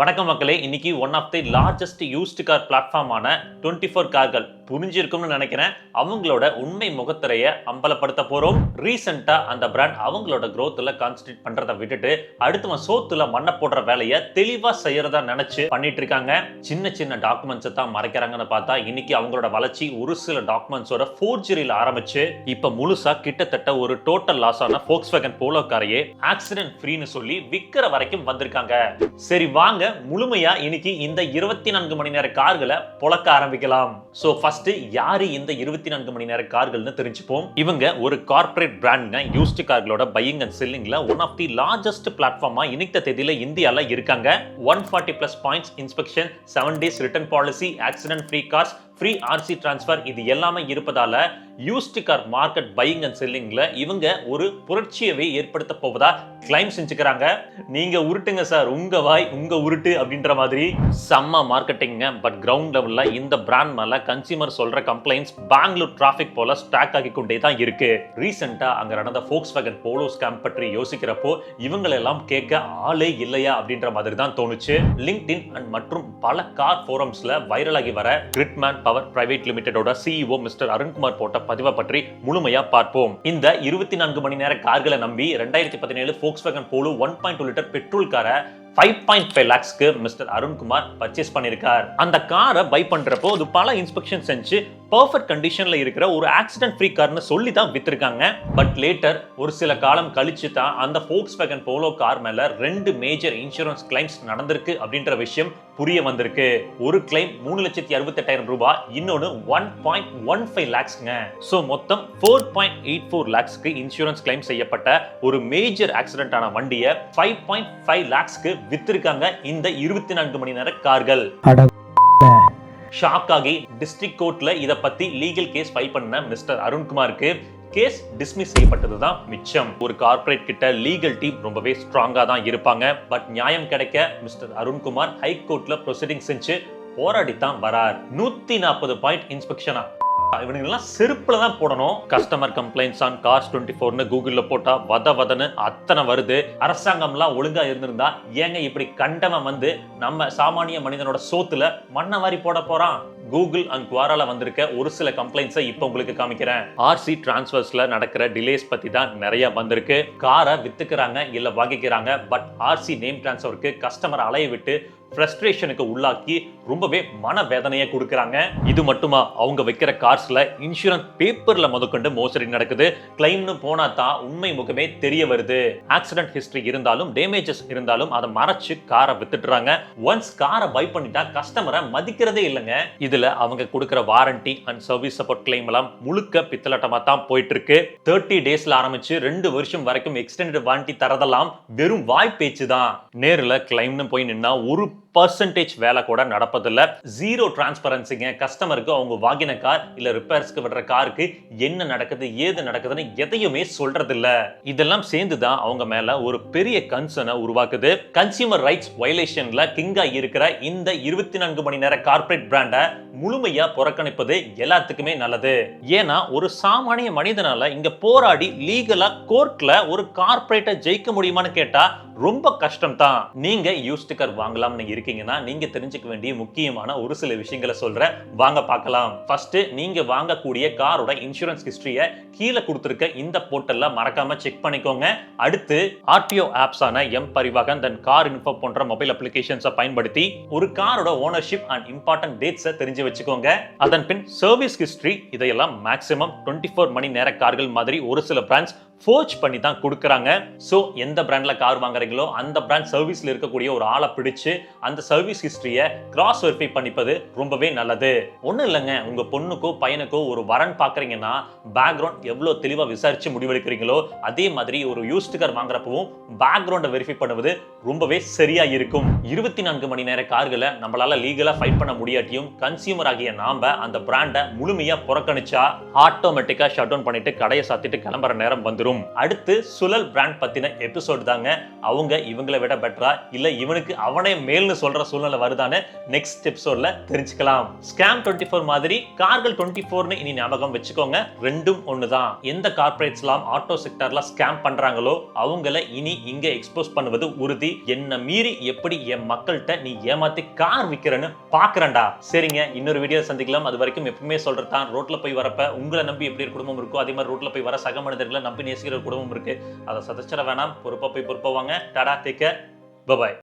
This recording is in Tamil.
வணக்கம் மக்களே, இன்னைக்கு one of the largest used car பிளாட்ஃபார்மான 24 கார்கள் புரிஞ்சிருக்கும்னு நினைக்கிறேன். அவங்களோட உண்மை முகத்திரைய அம்பலப்படுத்த போறோம். ரீசெண்டா அந்த பிராண்ட் அவங்களோட growthல கான்சென்ட்ரேட் பண்றதை விட்டுட்டு அடுத்தவன் சோத்துல மண்ணை போடுற வேலையை தெளிவா செய்யறதா நினைச்சு பண்ணிட்டு இருக்காங்க. சின்ன சின்ன டாக்குமெண்ட்ஸ் தான் மறைக்கிறாங்கன்னு பார்த்தா இன்னைக்கு அவங்களோட வளர்ச்சி ஒரு சில டாக்குமெண்ட்ஸோட ஃபோர்ஜரியில ஆரம்பிச்சு இப்ப முழுசா கிட்டத்தட்ட ஒரு டோட்டல் லாஸ் ஆன Volkswagen Polo காரையே ஆக்சிடென்ட் ஃப்ரீன்னு சொல்லி விக்கிற வரைக்கும் வந்திருக்காங்க. சரி வாங்க முழுமையா இன்னைக்கு இந்த 24 மணி நேர கார்களை பொளக்க ஆரம்பிக்கலாம். சோ ஃபர்ஸ்ட் யாரு இந்த 24 மணி நேர கார்கள்னு தெரிஞ்சுப்போம். இவங்க ஒரு கார்ப்பரேட் பிராண்ட்ங்க. யூஸ்டு கார்களோட பையிங் அண்ட் செல்லிங்ல ஒன் ஆஃப் தி லார்ஜஸ்ட் பிளாட்ஃபார்மா இன்னைக்கு தேதியில இந்தியால இருக்காங்க. 140+ points inspection, 7 days return policy, accident free cars, free RC transfer, இது எல்லாமே இருப்பதால used car market buying and செல்லிங்ல இவங்க ஒரு புரட்சியவே ஏற்படுத்த போவதா கிளைம் செஞ்சுக்கிறாங்க. நீங்க உருட்டுங்க சார், உங்க வாய் உங்க உருட்டு அப்படின்ற மாதிரி செம்ம மார்க்கெட்டிங்க. பட் கிரவுண்ட் லெவல்ல இந்த பிராண்ட் மேல கன்சியூமர் சொல்ற கம்ப்ளைண்ட்ஸ் பெங்களூர் டிராபிக் போல ஸ்டாக் ஆகி கொண்டே தான் இருக்கு. ரீசெண்டா அங்க நடந்த Volkswagen Polo ஸ்கேம் பற்றி யோசிக்கிறப்போ இவங்களெல்லாம் கேட்க ஆளே இல்லையா அப்படின்ற மாதிரி தான் தோணுச்சு. லிங்க்டின் அண்ட் மற்றும் பல கார் ஃபோரம்ஸ்ல வைரலாகி வர கிரிட்மேன் பவர் பிரைவேட் லிமிடெடோட CEO மிஸ்டர் அருண்குமார் போட்ட பதிவை பற்றி முழுமையா பார்ப்போம். இந்த 24 மணி நேர கார்களை நம்பி 2017 Volkswagen Polo 1.2 லிட்டர் பெட்ரோல் காரை 5.5 lakhsக்கு மிஸ்டர் அருண்குமார் பர்ச்சேஸ் பண்ணிருக்கார். அந்த காரை பை பண்றப்போ அது பல இன்ஸ்பெக்ஷன் செஞ்சு பெர்ஃபெக்ட் கண்டிஷன்ல இருக்கிற ஒரு ஆக்சிடென்ட் ஃப்ரீ கார்னு சொல்லி தான் வித்திருக்காங்க. பட் லேட்டர் ஒரு சில காலம் கழிச்சு தான் அந்த Volkswagen Polo கார் மேல 2 மேஜர் இன்சூரன்ஸ் கிளைம்ஸ் நடந்திருக்கு அப்படின்ற விஷயம் புரிய வந்திருக்கு. ஒரு கிளைம் 3,68,000 ரூபாய், இன்னொன்னு 1.15 lakhsங்க. சோ மொத்தம் 4.84 lakhsக்கு இன்சூரன்ஸ் கிளைம் செய்யப்பட்ட ஒரு மேஜர் ஆக்சிடென்ட் ஆன வண்டியை 5.5 lakhsக்கு வித்திருக்காங்க இந்த 24 மணி நேர கார்கள். ஷாக் ஆகி டிஸ்ட்ரிக்ட் கோர்ட்ல இத பத்தி லீகல் கேஸ் ஃபைல் பண்ண மிஸ்டர் அருண்குமாருக்கு கேஸ் டிஸ்மிஸ் செய்யப்பட்டதுதான் மிச்சம். ஒரு கார்ப்பரேட் கிட்ட லீகல் டீம் ரொம்பவே ஸ்ட்ராங்கா தான் இருப்பாங்க. பட் நியாயம் கிடைக்க மிஸ்டர் அருண்குமார் ஹை கோர்ட்ல ப்ரொசீடிங் செஞ்சு போராடித்தான் வரார். 140 பாயிண்ட் இன்ஸ்பெக்ஷனா இவனுங்கெல்லாம் செருப்புல தான் போடணும். கஸ்டமர் கம்ப்ளைண்ட்ஸ் ஆன் கார்ஸ் 24ன்னு கூகுள்ல போட்டா வதன்னு அத்தனை வருது. அரசாங்கம்லாம் ஒழுங்கா இருந்திருந்தா ஏங்க இப்படி கண்டவன் வந்து நம்ம சாமானிய மனிதனோட சோத்துல மண்ணை வாரி போட போறான்? கூகுள் அண்ட் குவாரால வந்திருக்க ஒரு சில கம்ப்ளைண்ட்ஸை இப்போ உங்களுக்கு காமிக்கிறேன். ஆர்சி டிரான்ஸ்ஃபர்ஸ்ல நடக்கிற டிலேஸ் பத்தி தான் நிறைய வந்திருக்கு. காரை வித்துக்கிறாங்க இல்ல வாங்கிக்கிறாங்க, பட் ஆர்சி நேம் டிரான்ஸ்ஃபருக்கு கஸ்டமர் அலைய விட்டு ஃப்ரஸ்ட்ரேஷனுக்கு உள்ளாக்கி ரொம்பவே மனவேதனையை கொடுக்கறாங்க. இது மட்டுமா, அவங்க வைக்கிற கார்ஸ்ல இன்சூரன்ஸ் பேப்பர்ல முதற்கொண்டு மோசடி நடக்குது. கிளைம்னு போனா தான் உண்மை முகமே தெரிய வருது. ஆக்சிடென்ட் ஹிஸ்டரி இருந்தாலும் டேமேஜஸ் இருந்தாலும் அதை மறைச்சு காரை வித்துட்டுறாங்க. ஒன்ஸ் காரை பை பண்ணிட்டா கஸ்டமரை மதிக்கிறதே இல்லைங்க. இதுல அவங்க கொடுக்கிற warranty and service support claim எல்லாம் முழுக்க பித்தலாட்டமா தான் போயிட்டு இருக்கு. 30 டேஸ்ல ஆரம்பிச்சு 2 வருஷம் வரைக்கும் எக்ஸ்டெண்டட் வாரண்டி தரதெல்லாம் வெறும் வாய் பேச்சு தான். நேர்ல கிளைம்னு போய் நின்னா ஒரு % வேலை கூட நடப்பதில்லை. ஜீரோ டிரான்ஸ்பரன்சிங்க. கஸ்டமருக்கு அவங்க வாங்கின கார் இல்ல ரிப்பேர்ஸ்க்கு விடுற காருக்கு என்ன நடக்குது ஏது நடக்குதுன்னு எதையுமே சொல்றது இல்ல. இதெல்லாம் சேர்ந்துதான் அவங்க மேல ஒரு பெரிய கன்சர்னை உருவாக்குது. கன்சியூமர் ரைட்ஸ் வயலேஷன்ல கிங்கா இருக்கிற இந்த 24 மணி நேர கார்ப்பரேட் பிராண்டை முழுமையா புறக்கணிப்பது எல்லாத்துக்குமே நல்லது. ஏன்னா ஒரு சாமானிய மனிதனால இங்க போராடி லீகலா கோர்ட்ல ஒரு கார்ப்பரேட்டை ஜெயிக்க முடியுமான்னு கேட்டா ரொம்ப கஷ்டம் தான். நீங்க யூஸ்டு கார் வாங்கலாம்னு இருக்கீங்கன்னா நீங்க தெரிஞ்சுக்க வேண்டிய முக்கியமான ஒரு சில விஷயங்களை சொல்றேன், வாங்க பார்க்கலாம். ஃபர்ஸ்ட், நீங்க வாங்கக்கூடிய காரோட இன்சூரன்ஸ் ஹிஸ்டரிய கீழே கொடுத்திருக்க இந்த போர்ட்டல்ல மறக்காம செக் பண்ணிக்கோங்க. அடுத்து ஆர்டிஓ ஆப்ஸ் ஆன எம் பரிவாகன் தென் கார் இன்ஃபோ போன்ற மொபைல் அப்ளிகேஷன்ஸை பயன்படுத்தி ஒரு காரோட ஓனர்ஷிப் அண்ட் இம்பார்ட்டன்ட் டேட்ஸை தெரிஞ்சு வச்சுக்கோங்க. அதன் பின் சர்வீஸ் ஹிஸ்டரி, இதையெல்லாம் மேக்ஸிமம் 24 மணி நேர கார்கள் மாதிரி ஒரு சில பிராண்ட்ஸ் ஃபோர்ஜ் பண்ணி தான் கொடுக்கறாங்க. சோ எந்த பிராண்ட்ல கார் வாங்குறீங்களோ அந்த பிராண்ட் சர்வீஸ்ல இருக்கக்கூடிய ஒரு ஆளை பிடிச்சு அந்த சர்வீஸ் ஹிஸ்டரிய கிராஸ் வெரிஃபை பண்ணிப்பது ரொம்பவே நல்லது. ஒண்ணும் இல்லைங்க, உங்க பொண்ணுக்கோ பையனுக்கோ ஒரு வரன் பாக்குறீங்கன்னா பேக்ரவுண்ட் எவ்வளவு தெளிவா விசாரிச்சு முடிவெடுக்கிறீங்களோ அதே மாதிரி ஒரு யூஸ்டு கார் வாங்குறப்பவும் பேக்ரவுண்டை வெரிஃபை பண்ணுவது ரொம்பவே சரியா இருக்கும். 24 மணி நேர கார்களை நம்மளால லீகலா ஃபைட் பண்ண முடியாட்டியும் கன்சியூமர் ஆகிய நாம அந்த பிராண்டை முழுமையா புறக்கணிச்சா ஆட்டோமேட்டிக்கா ஷட் டவுன் பண்ணிட்டு கடையை சாத்திட்டு கிளம்புற நேரம் வந்துரும். வரும். அடுத்து சுழல் பிராண்ட் பத்தின எபிசோட் தாங்க. அவங்க இவங்களை விட பெட்டரா இல்ல இவனுக்கு அவனே மேல்னு சொல்ற சூழ்நிலை வருதான்னு நெக்ஸ்ட் எபிசோட்ல தெரிஞ்சுக்கலாம். ஸ்கேம் 24 மாதிரி கார்கள் 24னு இனி ஞாபகம் வச்சுக்கோங்க. ரெண்டும் ஒண்ணுதான். எந்த கார்ப்பரேட்ஸ்லாம் ஆட்டோ செக்டர்ல ஸ்கேம் பண்றாங்களோ அவங்கள இனி இங்க எக்ஸ்போஸ் பண்ணுவது உறுதி. என்ன மீறி எப்படி என் மக்கள்கிட்ட நீ ஏமாத்தி கார் விக்கிறன்னு பாக்குறேன்டா. சரிங்க, இன்னொரு வீடியோ சந்திக்கலாம். அது வரைக்கும் எப்பவுமே சொல்றதான், ரோட்ல போய் வரப்ப உங்களை நம்பி எப்படி ஒரு குடும்பம் இருக்கோ அதே மாதிரி ரோட்ல போய் வர சக மனிதர்களை நம்பி நேசிக்கிற ஒரு குடும்பம் இருக்கு. அதை சதைச்சிட வேணாம். பொறுப்பா போய் பொறுப்பா வாங்க. Tata, take care, bye bye.